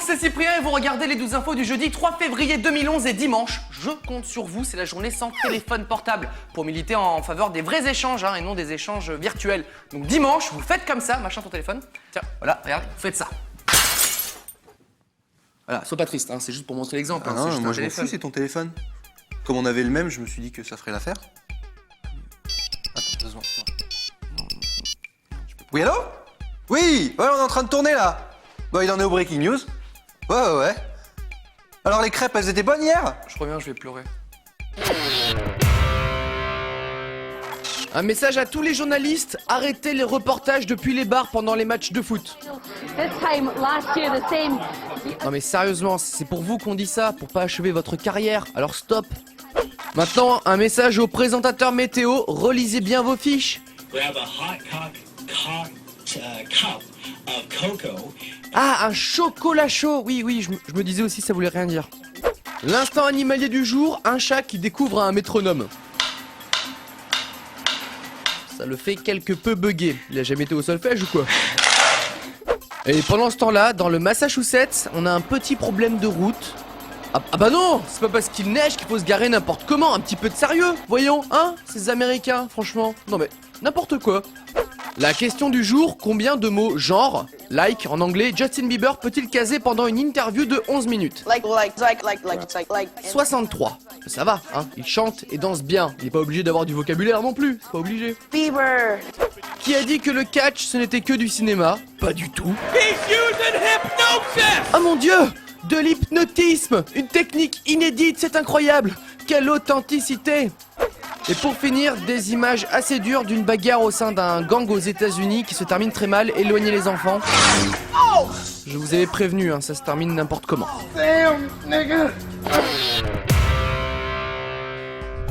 c'est Cyprien et vous regardez les 12 infos du jeudi 3 février 2011 et dimanche. Je compte sur vous, c'est la journée sans téléphone portable pour militer en faveur des vrais échanges et non des échanges virtuels. Donc dimanche, vous faites comme ça, machin ton téléphone. Tiens, voilà, regarde, vous faites ça. Voilà, sois pas triste, c'est juste pour montrer l'exemple. Ah non, moi je m'en fous, c'est ton téléphone. Comme on avait le même, je me suis dit que ça ferait l'affaire. Attends, 2 secondes. Oui, allô? Oui, ouais, on est en train de tourner là. Bah, il en est au Breaking News. Ouais. Alors les crêpes, elles étaient bonnes hier? Je reviens, je vais pleurer. Un message à tous les journalistes, arrêtez les reportages depuis les bars pendant les matchs de foot. Non mais sérieusement, c'est pour vous qu'on dit ça, pour pas achever votre carrière, alors stop. Maintenant, un message aux présentateurs météo, relisez bien vos fiches. Ah, un chocolat chaud. Oui, je me disais aussi ça voulait rien dire. L'instant animalier du jour, un chat qui découvre un métronome. Ça le fait quelque peu bugger. Il a jamais été au solfège ou quoi? Et pendant ce temps-là, dans le Massachusetts, on a un petit problème de route. Ah bah non, c'est pas parce qu'il neige qu'il faut se garer n'importe comment, un petit peu de sérieux, voyons, ces Américains, franchement. Non mais, n'importe quoi. La question du jour, combien de mots genre, like en anglais, Justin Bieber peut-il caser pendant une interview de 11 minutes? 63. Ça va, il chante et danse bien. Il est pas obligé d'avoir du vocabulaire non plus, c'est pas obligé. Bieber. Qui a dit que le catch ce n'était que du cinéma? Pas du tout. Oh mon dieu! De l'hypnotisme! Une technique inédite, c'est incroyable! Quelle authenticité! Et pour finir, des images assez dures d'une bagarre au sein d'un gang aux États-Unis qui se termine très mal. Éloignez les enfants. Je vous avais prévenu, ça se termine n'importe comment.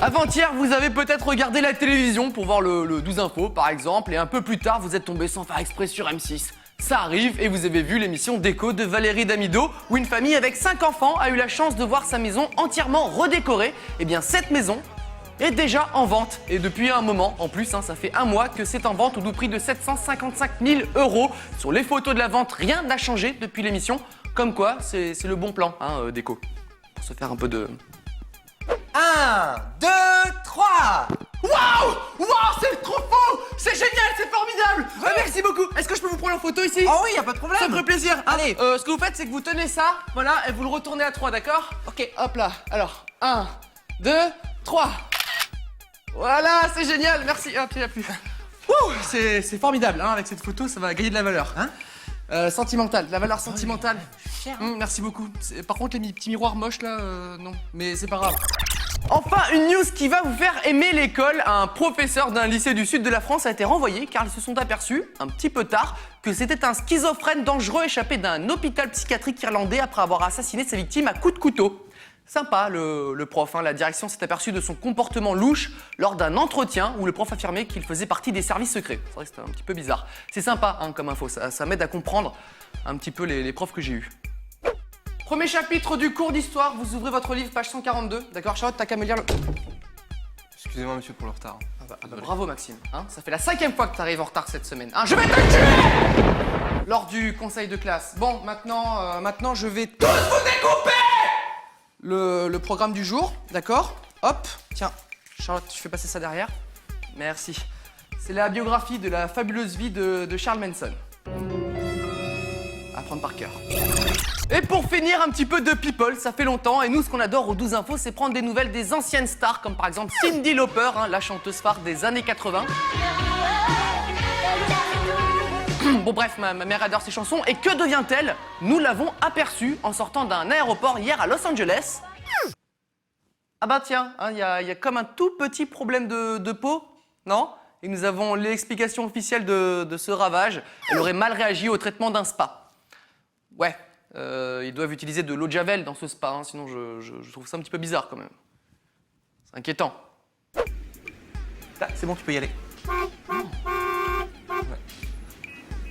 Avant-hier, vous avez peut-être regardé la télévision pour voir le 12 infos par exemple, et un peu plus tard, vous êtes tombé sans faire exprès sur M6. Ça arrive et vous avez vu l'émission Déco de Valérie Damido où une famille avec 5 enfants a eu la chance de voir sa maison entièrement redécorée. Et bien cette maison est déjà en vente et depuis un moment en plus, ça fait un mois que c'est en vente au doux prix de 755 000 €. Sur les photos de la vente, rien n'a changé depuis l'émission. Comme quoi, c'est le bon plan, Déco. Pour se faire un peu de... 1, 2, 3. Waouh, c'est trop faux. C'est génial, c'est formidable. Merci beaucoup. Est-ce que je peux vous prendre en photo ici? Oh oui, y a pas de problème. Ça me ferait plaisir. Allez. Ce que vous faites, c'est que vous tenez ça, voilà, et vous le retournez à 3, d'accord? Ok, hop là. Alors, 1, 2, 3. Voilà, c'est génial. Merci. Hop, il n'y a plus. C'est formidable, avec cette photo, ça va gagner de la valeur. Sentimentale, la valeur sentimentale. Merci beaucoup. Par contre, les petits miroirs moches là, non. Mais c'est pas grave. Enfin, une news qui va vous faire aimer l'école. Un professeur d'un lycée du sud de la France a été renvoyé car ils se sont aperçus, un petit peu tard, que c'était un schizophrène dangereux échappé d'un hôpital psychiatrique irlandais après avoir assassiné ses victimes à coups de couteau. Sympa le prof, la direction s'est aperçue de son comportement louche lors d'un entretien où le prof affirmait qu'il faisait partie des services secrets. C'est vrai que c'était un petit peu bizarre. C'est sympa comme info, ça m'aide à comprendre un petit peu les profs que j'ai eus. Premier chapitre du cours d'histoire, vous ouvrez votre livre, page 142. D'accord, Charlotte, t'as qu'à me lire le... Excusez-moi monsieur pour le retard. Bravo Maxime, ça fait la 5e fois que t'arrives en retard cette semaine. Je vais te tuer lors du conseil de classe. Bon, maintenant je vais tous vous découper le programme du jour, d'accord? Hop, tiens, Charlotte, tu fais passer ça derrière. Merci. C'est la biographie de la fabuleuse vie de Charles Manson. À prendre par cœur. Et pour finir, un petit peu de people, ça fait longtemps, et nous, ce qu'on adore aux 12 infos, c'est prendre des nouvelles des anciennes stars, comme par exemple Cyndi Lauper, la chanteuse phare des années 80. Bon bref, ma mère adore ces chansons, et que devient-elle? Nous l'avons aperçue en sortant d'un aéroport hier à Los Angeles. Ah bah tiens, il y a comme un tout petit problème de peau, non? Et nous avons l'explication officielle de ce ravage. Elle aurait mal réagi au traitement d'un spa. Ouais. Ils doivent utiliser de l'eau de javel dans ce spa, sinon je trouve ça un petit peu bizarre quand même. C'est inquiétant. Là, c'est bon, tu peux y aller.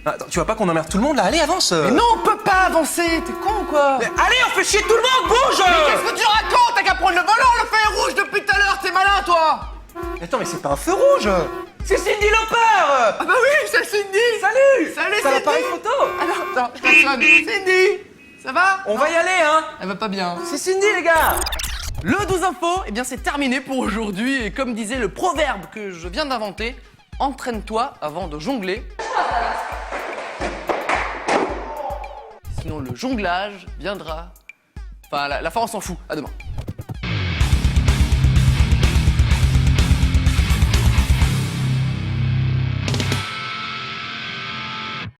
Attends, tu vois pas qu'on emmerde tout le monde là? Allez, avance. Mais non, on peut pas avancer, t'es con ou quoi? Mais allez, on fait chier tout le monde, bouge! Mais qu'est-ce que tu racontes? T'as qu'à prendre le volant, le feu est rouge depuis tout à l'heure, t'es malin toi! Attends, mais c'est pas un feu rouge! C'est Cyndi Lauper! Ah bah oui, c'est Cyndi! Salut! Salut T'as Cyndi! l'appareil photo! Alors, attends, je te sonne. Cyndi! Ça va? On va y aller, hein. Elle va pas bien. C'est Cindy, les gars. Le 12 infos, eh bien c'est terminé pour aujourd'hui. Et comme disait le proverbe que je viens d'inventer, entraîne-toi avant de jongler. Sinon le jonglage viendra. Enfin, la fin on s'en fout. À demain.